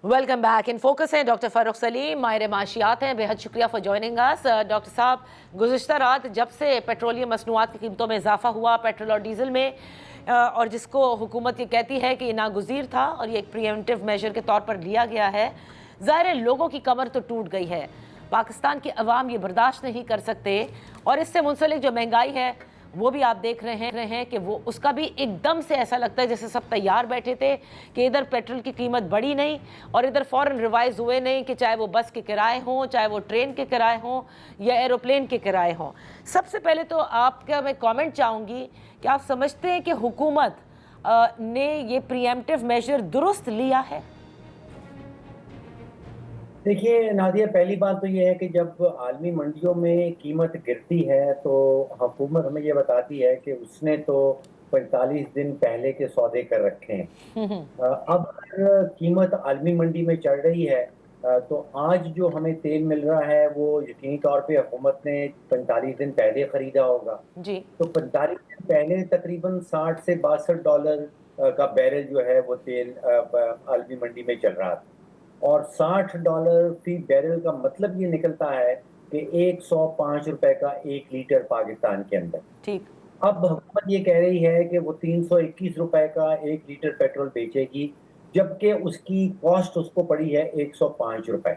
Welcome back. In focus हैं doctor Farooq Salim, माहिर माशियात हैं। बेहद शुक्रिया फॉर जॉइनिंग अस। डॉक्टर साहब, गुज़िश्ता रात जब से पेट्रोलियम मसनूआत की कीमतों में इजाफा हुआ, पेट्रोल और डीज़ल में, और जिसको हुकूमत ये कहती है कि ये नागुज़ीर था और ये एक प्रिवेंटिव मेजर के तौर पर लिया गया है, ज़ाहिर है लोगों की कमर तो टूट गई है। पाकिस्तान की अवाम ये बर्दाश्त नहीं कर सकते और इससे मुंसलिक जो महंगाई है वो भी आप देख रहे हैं कि वो उसका भी एकदम से ऐसा लगता है जैसे सब तैयार बैठे थे कि इधर पेट्रोल की कीमत बढ़ी नहीं और इधर फ़ौरन रिवाइज़ हुए नहीं, कि चाहे वो बस के किराए हों, चाहे वो ट्रेन के किराए हों या एरोप्लेन के किराए हों। सबसे पहले तो आपका मैं कमेंट चाहूँगी कि आप समझते हैं कि हुकूमत ने ये प्रीएम्प्टिव मेजर दुरुस्त लिया है? देखिए नादिया, पहली बात तो ये है कि जब आलमी मंडियों में कीमत गिरती है तो हुकूमत हमें ये बताती है कि उसने तो 45 दिन पहले के सौदे कर रखे हैं। अब अगर कीमत आलमी मंडी में चढ़ रही है, तो आज जो हमें तेल मिल रहा है वो यकीनी तौर पे हुकूमत ने 45 दिन पहले खरीदा होगा। जी। तो 45 दिन पहले तकरीबन 60 से $62 का बैरल जो है वो तेल आलमी मंडी में चल रहा था, और $60 फी बैरल का मतलब ये निकलता है कि 105 रुपए का 1 लीटर पाकिस्तान के अंदर। ठीक। अब हुकूमत ये कह रही है कि वो 321 रुपए का 1 लीटर पेट्रोल बेचेगी, जबकि उसकी कॉस्ट उसको पड़ी है 105 रुपए।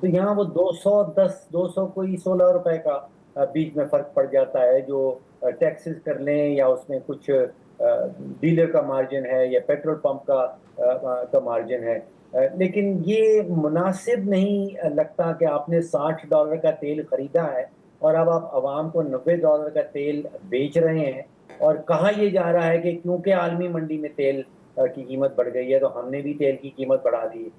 तो यहाँ वो 210 200 कोई 16 रुपए का बीच में फर्क पड़ जाता है, जो टैक्सेस कर लें या उसमें कुछ डीलर का मार्जिन है या पेट्रोल पंप का मार्जिन है। लेकिन ये मुनासिब नहीं लगता कि आपने $60 का तेल खरीदा है और अब आप आवाम को $90 का तेल बेच रहे हैं, और कहा ये जा रहा है कि क्योंकि आलमी मंडी में तेल की कीमत बढ़ गई है तो हमने भी तेल की कीमत बढ़ा दी।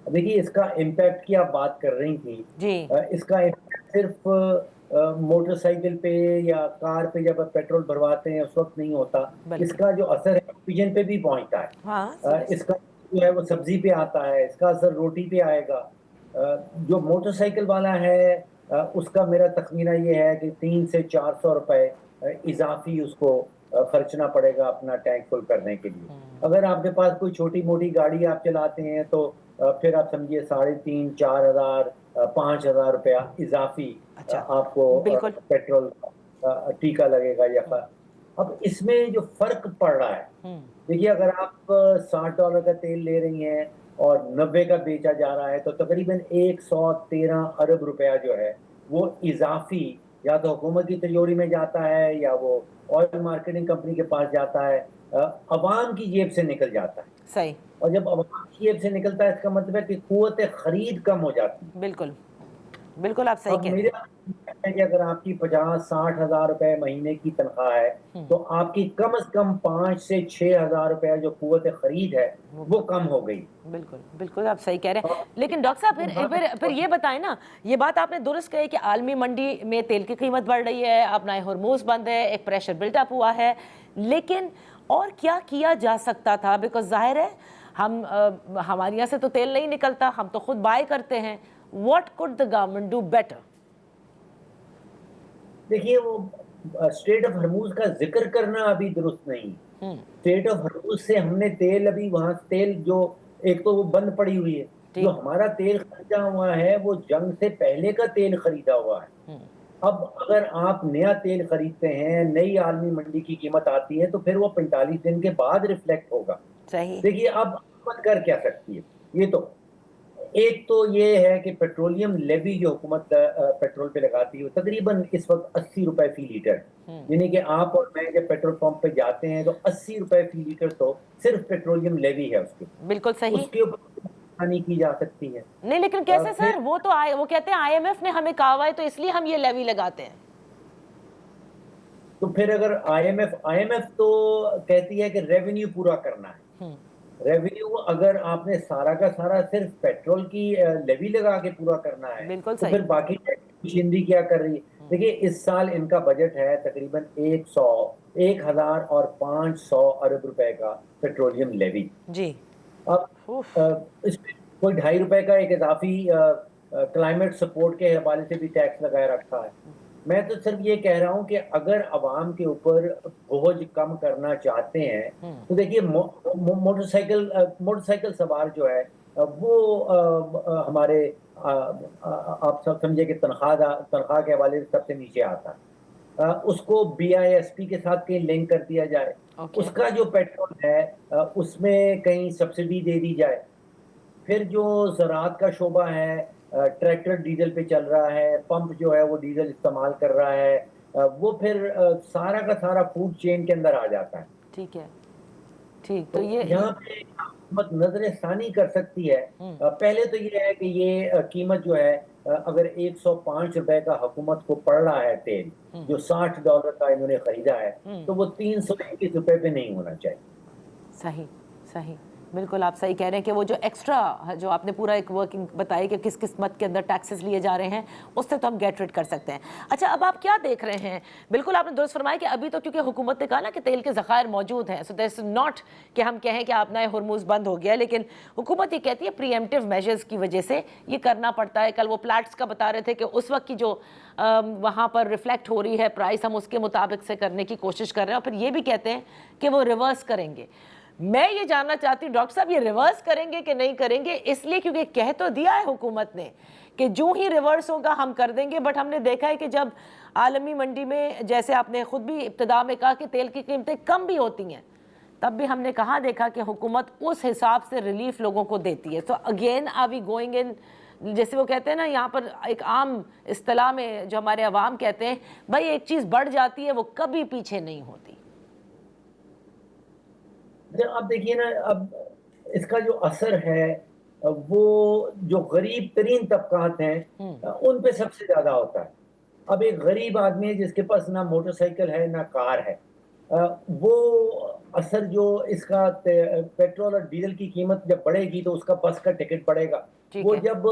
देखिए, इसका इम्पैक्ट की आप बात कर रही थी, जी। इसका इम्पैक्ट सिर्फ मोटरसाइकिल पे या कार पे जब आप पेट्रोल भरवाते हैं उस वक्त नहीं होता। बिल्कुल। इसका जो असर है ऑक्सीजन पे भी पहुंचता है। हाँ, सीरियस। इसका जो है वो सब्जी पे आता है, इसका असर रोटी पे आएगा। जो मोटरसाइकिल वाला है, उसका मेरा तखमीना ये है कि 300 से 400 रुपए इजाफी उसको खर्चना पड़ेगा अपना टैंक फुल करने के लिए। अगर आपके पास कोई छोटी मोटी गाड़ी आप चलाते हैं तो फिर आप समझिए 3,500 4,000 5,000 रुपया इजाफी अच्छा। आपको बिल्कुल। पेट्रोल टीका लगेगा या अब इसमें जो फर्क पड़ रहा है, देखिए अगर आप $60 का तेल ले रही हैं और 90 का बेचा जा रहा है तो तकरीबन 113 अरब रुपया जो है वो इजाफी या तो हुकूमत की तिजोरी में जाता है या वो ऑयल मार्केटिंग कंपनी के पास जाता है, अवाम की जेब से निकल जाता है। सही। और जब अवाम की जेब से निकलता है इसका मतलब है कि कुव्वत खरीद कम हो जाती है। बिल्कुल। बिल्कुल आप सही अब कहते मेरे हैं। है कि अगर आपकी 50-60 हजार रुपए महीने की तनख्वाह है तो आपकी कम से कम 5 से 6 हजार रुपया जो कुव्वत खरीद है वो कम हो गई। बिल्कुल, बिल्कुल आप सही कह रहे हैं। और लेकिन डॉक्टर साहब, फिर ये बताएं ना, ये बात आपने दुरुस्त कही कि आलमी मंडी में तेल की कीमत बढ़ रही है, अपना हॉर्मोज़ बंद है, एक प्रेशर बिल्डअप हुआ है, लेकिन और क्या किया जा सकता था? बिकॉज़ ज़ाहिर है हम हमारे यहाँ से तो तेल नहीं निकलता, हम तो खुद बाय करते हैं। What could the government do better? देखिए, वो स्टेट ऑफ हरमुज का जिक्र करना अभी दुरुस्त नहीं। स्टेट ऑफ हरमुज से हमने तेल अभी वहां तेल जो एक तो वो बंद पड़ी हुई है, जो ठीक। हमारा तेल खरीदा हुआ है वो जंग से पहले का तेल खरीदा हुआ है। अब अगर आप नया तेल खरीदते हैं, नई आलमी मंडी की कीमत आती है तो फिर वो 45 दिन के बाद रिफ्लेक्ट होगा। सही। देखिए, अब हुकूमत कर क्या सकती है, ये तो एक तो ये है कि पेट्रोलियम लेवी जो हुकूमत पेट्रोल पे लगाती है वो तकरीबन इस वक्त 80 रुपए फी लीटर है। यानी कि आप और मैं जब पेट्रोल पंप पे जाते हैं तो 80 रुपए फी लीटर तो सिर्फ पेट्रोलियम लेवी है उसके बिल्कुल सही। उसके ऊपर नहीं की जा सकती है। नहीं, लेकिन कैसे फिर सर? वो तो वो कहते हैं आईएमएफ ने हमें कहा हुआ है तो इसलिए हम ये लेवी लगाते हैं। तो फिर अगर आईएमएफ तो कहती है कि रेवेन्यू पूरा करना है। रेवेन्यू अगर आपने सारा का सारा सिर्फ पेट्रोल की लेवी लगा के पूरा करना है बिल्कुल तो सही। फिर बाकी मशीनरी क्या कर रही है। देखिए, इस साल इनका बजट है तकरीबन 1,500 अरब रुपए का पेट्रोलियम लेवी। जी। अब उफ। इसमें कोई ₹2.5 का एक इजाफी क्लाइमेट सपोर्ट के हवाले से भी टैक्स लगाए रखा है। मैं तो सिर्फ ये कह रहा हूँ कि अगर अवाम के ऊपर बोझ कम करना चाहते हैं तो देखिए मोटरसाइकिल सवार जो है وہ ہمارے آپ سب سمجھے کہ تنخواہ کے حوالے سے سب سے نیچے آتا ہے، اس کو BISP کے ساتھ کہیں لنک کر دیا جائے، اوکے اس کا جو پیٹرول ہے اس میں کہیں سبسڈی دے دی جائے، پھر جو زراعت کا شعبہ ہے ٹریکٹر ڈیزل پہ چل رہا ہے، پمپ جو ہے وہ ڈیزل استعمال کر رہا ہے، وہ پھر سارا کا سارا فوڈ چین کے اندر آ جاتا ہے۔ ٹھیک ہے، ٹھیک، تو تو یہ یہاں پہ حکومت نظر ثانی کر سکتی ہے۔ پہلے تو یہ ہے کہ یہ قیمت جو ہے اگر 105 روپے کا حکومت کو پڑ رہا ہے تیل، جو $60 کا انہوں نے خریدا ہے، تو وہ 321 روپے پہ نہیں ہونا چاہیے۔ صحیح صحیح، بالکل آپ صحیح کہہ رہے ہیں کہ وہ جو ایکسٹرا جو آپ نے پورا ایک ورکنگ بتائی کہ کس قسمت کے اندر ٹیکسز لیے جا رہے ہیں، اس سے تو ہم گیٹ ریڈ کر سکتے ہیں۔ اچھا، اب آپ کیا دیکھ رہے ہیں؟ بالکل آپ نے درست فرمایا کہ ابھی تو کیونکہ حکومت نے کہا نا کہ تیل کے ذخائر موجود ہیں، سو دیٹس ناٹ کہ ہم کہیں کہ آپ نئے ہرموز بند ہو گیا، لیکن حکومت یہ کہتی ہے پری ایمپٹیو میجرز کی وجہ سے یہ کرنا پڑتا ہے۔ کل وہ پلیٹس کا بتا رہے تھے کہ اس وقت کی جو وہاں پر ریفلیکٹ ہو رہی ہے پرائس، ہم اس کے مطابق سے کرنے کی کوشش کر رہے ہیں، اور پھر یہ بھی کہتے ہیں کہ وہ ریورس کریں گے۔ میں یہ جاننا چاہتی ہوں ڈاکٹر صاحب، یہ ریورس کریں گے کہ نہیں کریں گے؟ اس لیے کیونکہ کہہ تو دیا ہے حکومت نے کہ جو ہی ریورس ہوگا ہم کر دیں گے، بٹ ہم نے دیکھا ہے کہ جب عالمی منڈی میں، جیسے آپ نے خود بھی ابتدا میں کہا کہ تیل کی قیمتیں کم بھی ہوتی ہیں، تب بھی ہم نے کہاں دیکھا کہ حکومت اس حساب سے ریلیف لوگوں کو دیتی ہے۔ So again are we going in, جیسے وہ کہتے ہیں نا یہاں پر ایک عام اصطلاح میں جو ہمارے عوام کہتے ہیں، بھائی ایک چیز بڑھ جاتی ہے وہ کبھی پیچھے نہیں ہوتی۔ اب دیکھیے نا، اب اس کا جو اثر ہے وہ جو غریب ترین طبقات ہیں ان پہ سب سے زیادہ ہوتا ہے۔ اب ایک غریب آدمی ہے جس کے پاس نہ موٹر سائیکل ہے نہ کار ہے، وہ اثر جو اس کا پیٹرول اور ڈیزل کی قیمت جب بڑھے گی تو اس کا بس کا ٹکٹ بڑھے گا۔ ٹھیک وہ ہے، جب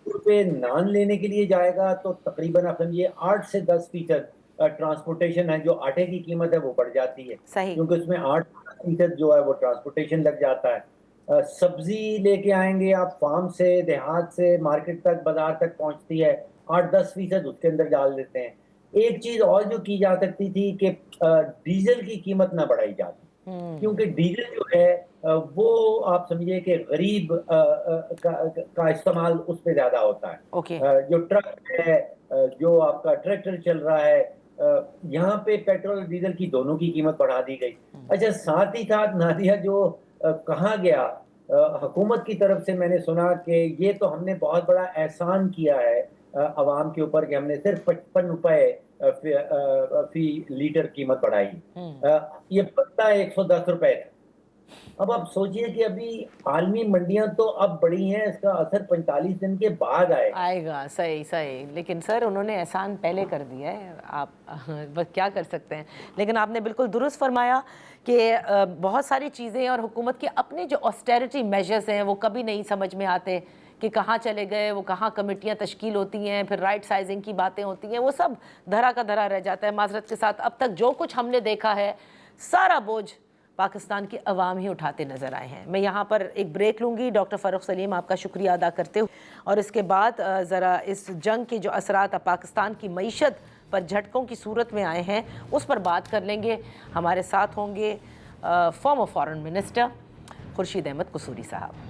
روپے نان لینے کے لیے جائے گا تو تقریباً آپ سمجھیے 8 سے 10% ٹرانسپورٹیشن ہے، جو آٹے کی قیمت ہے وہ بڑھ جاتی ہے، صحیح، کیونکہ اس میں 8% جو ہے وہ ٹرانسپورٹیشن لگ جاتا ہے۔ سبزی لے کے آئیں گے آپ فارم سے، دیہات سے مارکیٹ تک، بازار تک پہنچتی ہے، 8-10% اس کے اندر ڈال دیتے ہیں۔ ایک چیز اور جو کی جا سکتی تھی کہ ڈیزل کی قیمت نہ بڑھائی جاتی، کیونکہ ڈیزل جو ہے وہ آپ سمجھیے کہ غریب کا استعمال اس پہ زیادہ ہوتا اوکے، ہے۔ جو ٹرک ہے، جو آپ کا ٹریکٹر چل رہا ہے، یہاں پہ پیٹرول اور ڈیزل کی دونوں کی قیمت بڑھا دی گئی۔ اچھا، ساتھ ہی ساتھ نادیہ جو کہا گیا حکومت کی طرف سے، میں نے سنا کہ یہ تو ہم نے بہت بڑا احسان کیا ہے عوام کے اوپر کہ ہم نے صرف 55 روپے فی لیٹر قیمت بڑھائی، یہ بنتا ہے 110 روپے کا۔ اب آپ سوچئے کہ ابھی عالمی منڈیاں تو اب بڑی ہیں، اس کا اثر 45 دن کے بعد آئے گا۔ آئے گا، صحیح صحیح، لیکن سر انہوں نے احسان پہلے کر دیا ہے، آپ بس کیا کر سکتے ہیں۔ لیکن آپ نے بالکل درست فرمایا کہ بہت ساری چیزیں اور حکومت کے اپنے جو آسٹیرٹی میجرز ہیں وہ کبھی نہیں سمجھ میں آتے کہ کہاں چلے گئے، وہ کہاں کمیٹیاں تشکیل ہوتی ہیں، پھر رائٹ سائزنگ کی باتیں ہوتی ہیں، وہ سب دھرا کا دھرا رہ جاتا ہے۔ معذرت کے ساتھ اب تک جو کچھ ہم نے دیکھا ہے، سارا بوجھ پاکستان کے عوام ہی اٹھاتے نظر آئے ہیں۔ میں یہاں پر ایک بریک لوں گی، ڈاکٹر فاروق سلیم آپ کا شکریہ ادا کرتے ہوئے، اور اس کے بعد ذرا اس جنگ کے جو اثرات پاکستان کی معیشت پر جھٹکوں کی صورت میں آئے ہیں اس پر بات کر لیں گے۔ ہمارے ساتھ ہوں گے former foreign minister Khurshid Ahmad Kasuri صاحب۔